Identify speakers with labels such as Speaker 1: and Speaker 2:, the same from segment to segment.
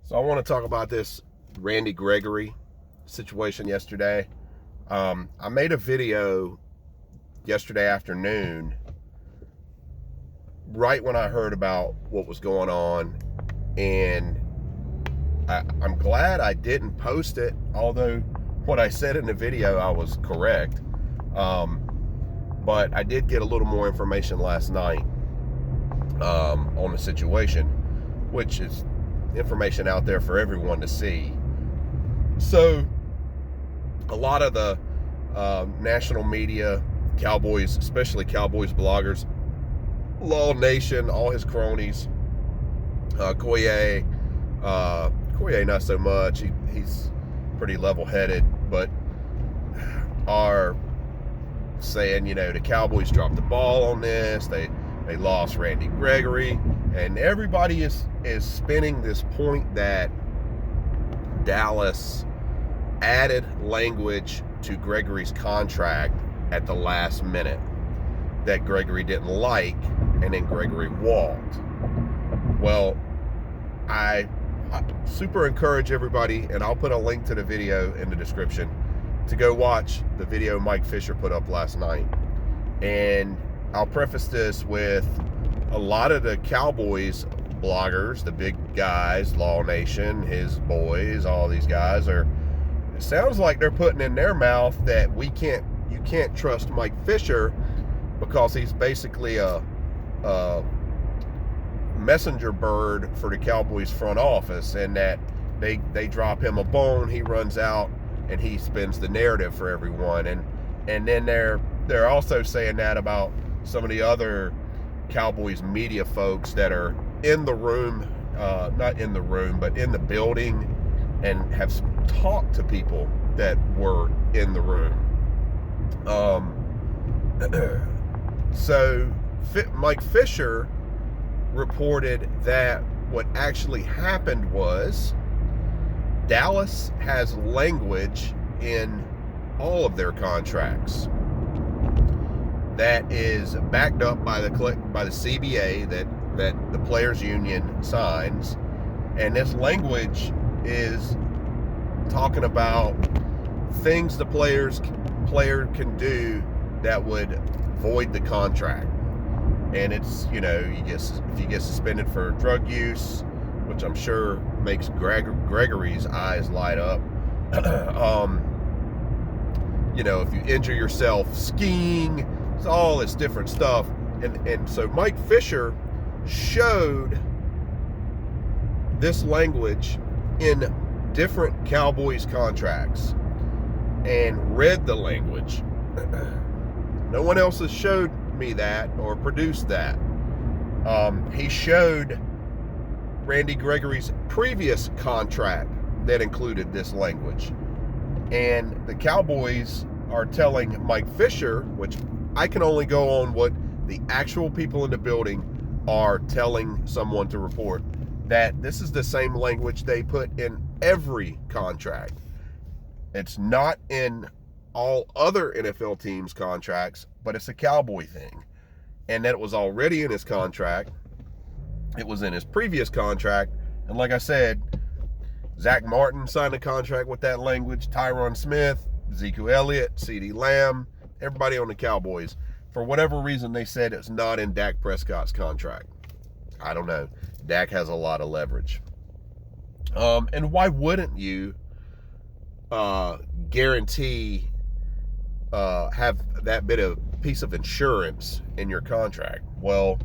Speaker 1: So I want to talk about this Randy Gregory situation yesterday. I made a video yesterday afternoon right when I heard about what was going on, and I'm glad I didn't post it, although what I said in the video I was correct. But I did get a little more information last night on the situation, which is information out there for everyone to see. So a lot of the national media, Cowboys, especially Cowboys bloggers, Law Nation, all his cronies, Koye not so much, he's pretty level-headed, but are saying, the Cowboys dropped the ball on this, they lost Randy Gregory, and everybody is spinning this point that Dallas added language to Gregory's contract at the last minute that Gregory didn't like, and then Gregory walked. Well, I super encourage everybody, and I'll put a link to the video in the description, to go watch the video Mike Fisher put up last night. And I'll preface this with a lot of the Cowboys bloggers, the big guys, Law Nation, his boys, all these guys it sounds like they're putting in their mouth that you can't trust Mike Fisher because he's basically a messenger bird for the Cowboys front office, and that they drop him a bone, he runs out and he spins the narrative for everyone. And then they're also saying that about some of the other Cowboys media folks that are in the room, not in the room, but in the building, and have talked to people that were in the room. So Mike Fisher reported that what actually happened was Dallas has language in all of their contracts that is backed up by the CBA that the players union signs, and this language is talking about things the player can do that would void the contract. And it's, if you get suspended for drug use, which I'm sure makes Gregory's eyes light up. If you injure yourself skiing, it's all this different stuff. And so Mike Fisher showed this language in different Cowboys contracts and read the language. No one else has showed me that or produced that. He showed Randy Gregory's previous contract that included this language, and the Cowboys are telling Mike Fisher, which I can only go on what the actual people in the building are telling someone to report, that this is the same language they put in every contract. It's not in all other NFL teams' contracts, but it's a Cowboy thing. And that it was already in his contract. It was in his previous contract. And like I said, Zach Martin signed a contract with that language, Tyron Smith, Ezekiel Elliott, CeeDee Lamb, everybody on the Cowboys. For whatever reason, they said it's not in Dak Prescott's contract. I don't know. Dak has a lot of leverage. And why wouldn't you guarantee have that bit of piece of insurance in your contract? Well,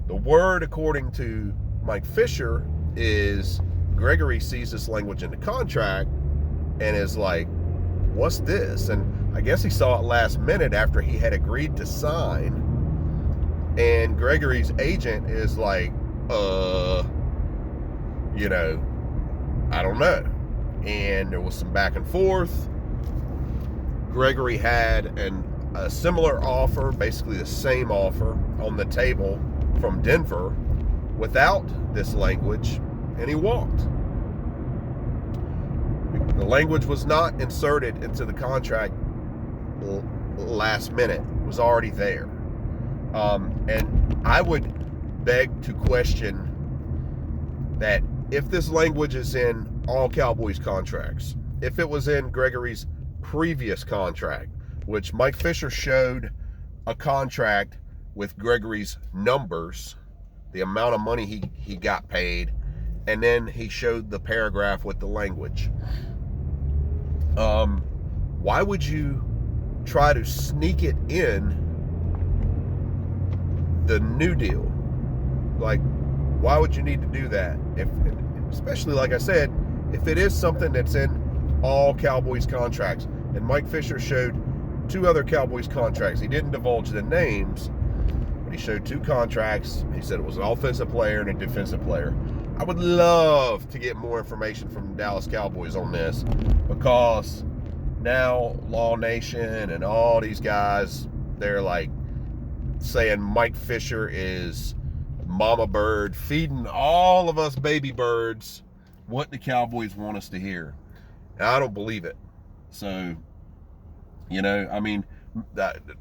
Speaker 1: the word, according to Mike Fisher, is Gregory sees this language in the contract and is like, what's this? And I guess he saw it last minute after he had agreed to sign, and Gregory's agent is like, I don't know. And there was some back and forth. Gregory had a similar offer, basically the same offer, on the table from Denver without this language, and he walked. The language was not inserted into the contract last minute. It was already there. And I would beg to question that if this language is in all Cowboys contracts, if it was in Gregory's previous contract, which Mike Fisher showed a contract with Gregory's numbers, the amount of money he got paid, and then he showed the paragraph with the language. Why would you try to sneak it in the new deal? Like, why would you need to do that? If, especially like I said, if it is something that's in all Cowboys contracts, and Mike Fisher showed 2 other Cowboys contracts. He didn't divulge the names, but he showed 2 contracts. He said it was an offensive player and a defensive player. I would love to get more information from the Dallas Cowboys on this, because now Law Nation and all these guys, they're like saying Mike Fisher is mama bird, feeding all of us baby birds what the Cowboys want us to hear. And I don't believe it. So, you know, I mean,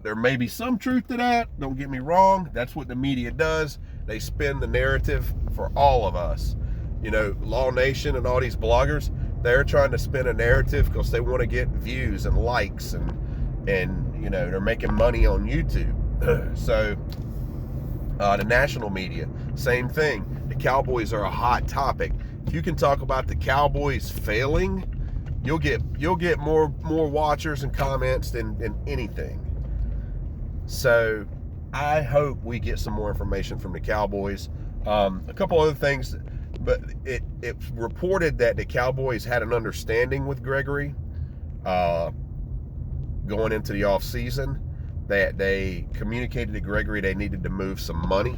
Speaker 1: there may be some truth to that. Don't get me wrong. That's what the media does. They spin the narrative for all of us. You know, Law Nation and all these bloggers, they're trying to spin a narrative because they want to get views and likes, and you know, they're making money on YouTube. So the national media, same thing. The Cowboys are a hot topic. If you can talk about the Cowboys failing, you'll get more watchers and comments than anything. So I hope we get some more information from the Cowboys. A couple other things, but it's reported that the Cowboys had an understanding with Gregory going into the off season, that they communicated to Gregory they needed to move some money.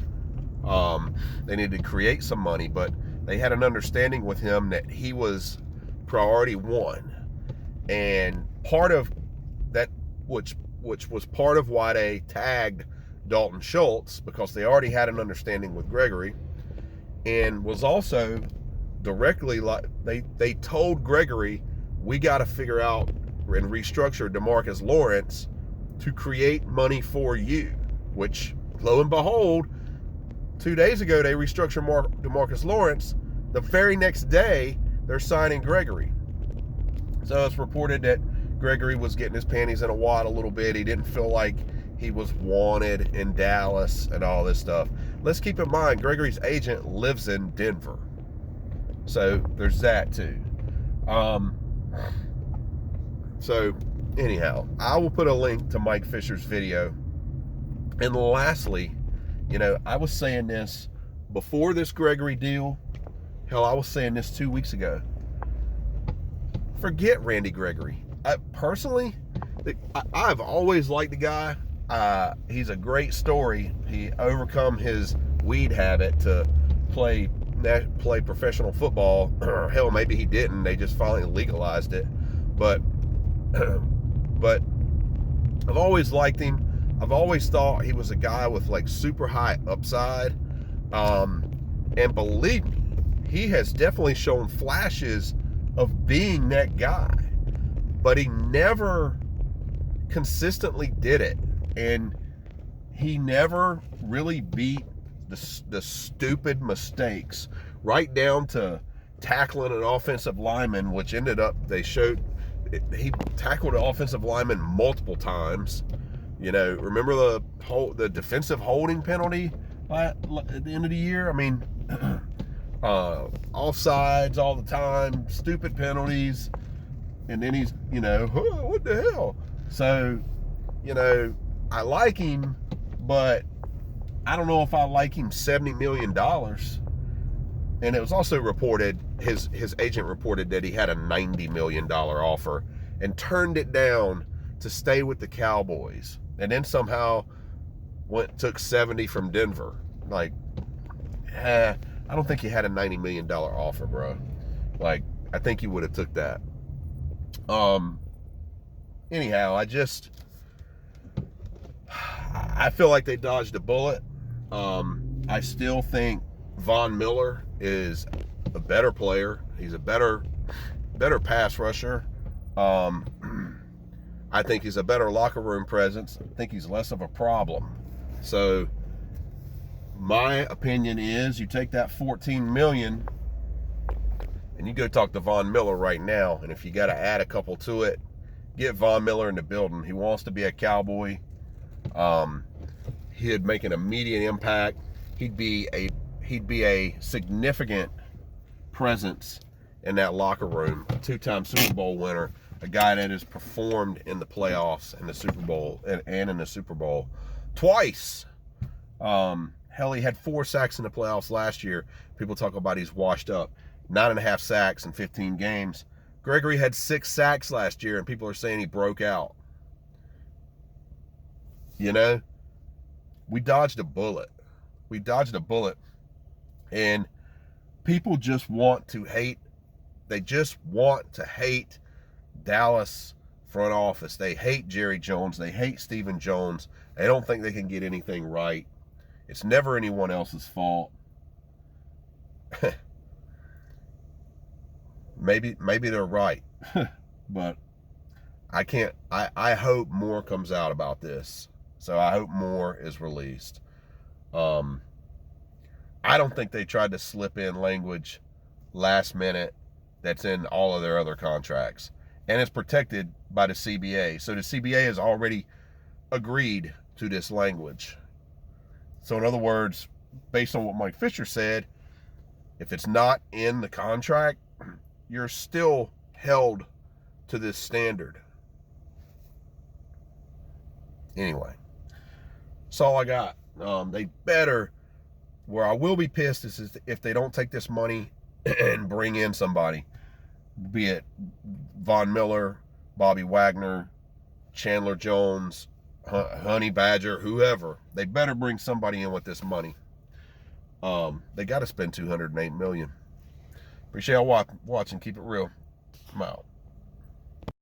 Speaker 1: They needed to create some money, but they had an understanding with him that he was priority 1. And part of that, which was part of why they tagged Dalton Schultz, because they already had an understanding with Gregory, and was also directly, like, they told Gregory, we got to figure out and restructure DeMarcus Lawrence to create money for you, which, lo and behold, 2 days ago they restructured DeMarcus Lawrence. The very next day they're signing Gregory. So it's reported that Gregory was getting his panties in a wad a little bit. He didn't feel like he was wanted in Dallas and all this stuff. Let's keep in mind, Gregory's agent lives in Denver. So there's that too. So anyhow, I will put a link to Mike Fisher's video. And lastly, you know, I was saying this before this Gregory deal. Hell, I was saying this 2 weeks ago. Forget Randy Gregory. Personally, I've always liked the guy. He's a great story. He overcome his weed habit to play professional football. Hell, maybe he didn't. They just finally legalized it. But I've always liked him. I've always thought he was a guy with like super high upside. And believe me, he has definitely shown flashes of being that guy, but he never consistently did it. And he never really beat the stupid mistakes, right down to tackling an offensive lineman, which ended up, he tackled an offensive lineman multiple times. You know, remember the defensive holding penalty at the end of the year? I mean, offsides all the time, stupid penalties, and then he's, you know, what the hell? So, you know, I like him, but I don't know if I like him $70 million. And it was also reported, his agent reported that he had a $90 million offer and turned it down to stay with the Cowboys. And then somehow took 70 from Denver. Like, I don't think he had a $90 million offer, bro. Like, I think he would have took that. Anyhow, I feel like they dodged a bullet. I still think Von Miller is a better player. He's a better pass rusher. I think he's a better locker room presence. I think he's less of a problem. So my opinion is, you take that $14 million And you go talk to Von Miller right now, and if you got to add a couple to it, get Von Miller in the building. He wants to be a Cowboy. He'd make an immediate impact. He'd be a significant presence in that locker room. A two-time Super Bowl winner, a guy that has performed in the playoffs and the Super Bowl and in the Super Bowl twice. Hell, he had 4 sacks in the playoffs last year. People talk about he's washed up. 9.5 sacks in 15 games. Gregory had 6 sacks last year, and people are saying he broke out. You know, we dodged a bullet. We dodged a bullet. And people just want to hate. They just want to hate Dallas front office. They hate Jerry Jones. They hate Stephen Jones. They don't think they can get anything right. It's never anyone else's fault. Maybe they're right. But I hope more comes out about this. So I hope more is released. I don't think they tried to slip in language last minute that's in all of their other contracts. And it's protected by the CBA. So the CBA has already agreed to this language. So in other words, based on what Mike Fisher said, if it's not in the contract, you're still held to this standard. Anyway, that's all I got. They better, where I will be pissed is if they don't take this money and bring in somebody, be it Von Miller, Bobby Wagner, Chandler Jones, Honey Badger, whoever. They better bring somebody in with this money. They got to spend $208 million. Appreciate y'all watching. Keep it real. I'm out.